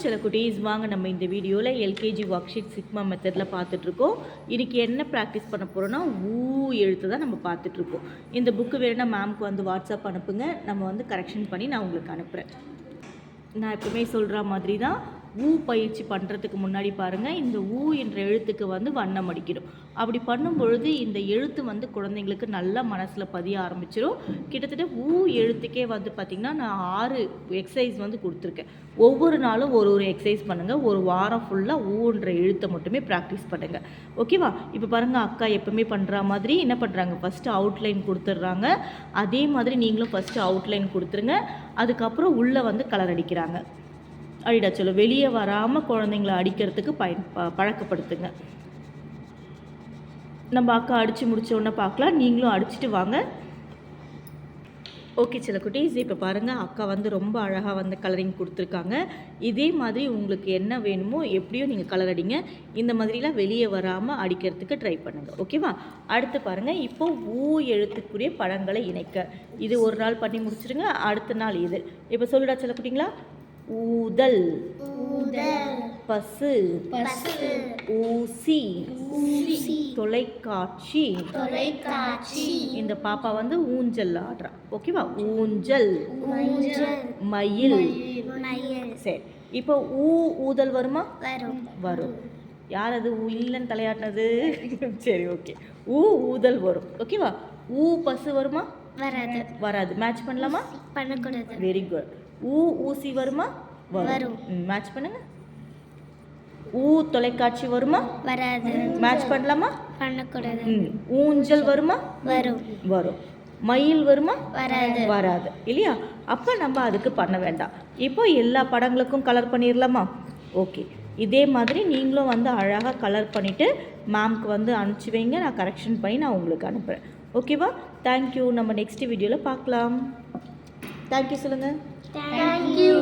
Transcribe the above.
சில குட்டீஸ், வாங்க நம்ம இந்த வீடியோவில் எல்கேஜி ஒர்க் ஷீட் சிக்மா மெத்தடில் பார்த்துட்ருக்கோம். இன்றைக்கி என்ன ப்ராக்டிஸ் பண்ண போகிறோன்னா எழுத்து தான் நம்ம பார்த்துட்ருக்கோம். இந்த புக்கு வேணுன்னா மேம்க்கு வந்து வாட்ஸ்அப் அனுப்புங்க, நம்ம வந்து கரெக்ஷன் பண்ணி நான் உங்களுக்கு அனுப்புகிறேன். நான் எப்பவுமே சொல்கிற மாதிரி தான் பயிற்சி பண்ணுறதுக்கு முன்னாடி பாருங்கள், இந்த என்ற எழுத்துக்கு வந்து வண்ணம் அடிக்கணும். அப்படி பண்ணும் பொழுது இந்த எழுத்து வந்து குழந்தைங்களுக்கு நல்லா மனசில் பதிய ஆரம்பிச்சிடும். கிட்டத்தட்ட எழுத்துக்கே வந்து பார்த்திங்கன்னா நான் 6 எக்ஸசைஸ் வந்து கொடுத்துருக்கேன். ஒவ்வொரு நாளும் ஒரு எக்ஸசைஸ் பண்ணுங்கள். ஒரு வாரம் ஃபுல்லாக என்ற எழுத்தை மட்டுமே ப்ராக்டிஸ் பண்ணுங்கள். ஓகேவா? இப்போ பாருங்கள், அக்கா எப்பவுமே பண்ணுற மாதிரி என்ன பண்ணுறாங்க, ஃபஸ்ட்டு அவுட்லைன் கொடுத்துட்றாங்க. அதே மாதிரி நீங்களும் ஃபஸ்ட்டு அவுட்லைன் கொடுத்துருங்க. அதுக்கப்புறம் உள்ளே வந்து கலர் அடிக்கிறாங்க. அடிடா சொல்லு, வெளியே வராமல் குழந்தைங்கள அடிக்கிறதுக்கு பழக்கப்படுத்துங்க. நம்ம அக்கா அடித்து முடித்த உடனே பார்க்கலாம், நீங்களும் அடிச்சுட்டு வாங்க. ஓகே சில குட்டீஸ், இப்போ பாருங்கள், அக்கா வந்து ரொம்ப அழகாக வந்து கலரிங் கொடுத்துருக்காங்க. இதே மாதிரி உங்களுக்கு என்ன வேணுமோ எப்படியோ நீங்கள் கலர் அடிங்க. இந்த மாதிரிலாம் வெளியே வராமல் அடிக்கிறதுக்கு ட்ரை பண்ணுங்கள். ஓகேவா? அடுத்து பாருங்கள், இப்போது எழுத்துக்குரிய பழங்களை இணைக்க. இது ஒரு நாள் பண்ணி முடிச்சிடுங்க. அடுத்த நாள் இது. இப்போ சொல்லிடா சில குட்டிங்களா. ஊதல், பசு, ஊசி, தொலைக்காட்சி. இந்த பாப்பா வந்து ஊஞ்சல் ஆடுறா. ஓகேவா? ஊஞ்சல், மயில். சரி, இப்போ ஊதல் வருமா? வரும். யார் அது இல்லைன்னு தலையாட்டினது? சரி, ஓகே. ஊதல் வரும். ஓகேவா? பசு வருமா? வராது. மேட்ச் பண்ணலாமா? பண்ணக்கூடாது. Very good. ஊசி வருமா? வரும். மேட்ச் பண்ணுங்க. தொலைக்காட்சி வருமா? வராது. மேட்ச் பண்ணலாமா? பண்ணக்கூடாது. ஊஞ்சல் வருமா? வரும். மயில் வருமா? வராது இல்லையா? அப்போ நம்ம அதுக்கு பண்ண வேண்டாம். இப்போ எல்லா படங்களுக்கும் கலர் பண்ணிடலாமா? ஓகே. இதே மாதிரி நீங்களும் வந்து அழகாக கலர் பண்ணிவிட்டு மேம்க்கு வந்து அனுப்பிச்சி வைங்க. நான் கரெக்ஷன் பண்ணி நான் உங்களுக்கு அனுப்புகிறேன். ஓகேவா? தேங்க்யூ. நம்ம நெக்ஸ்ட் வீடியோவில் பார்க்கலாம். தேங்க்யூ சொல்லுங்கள். Thank you.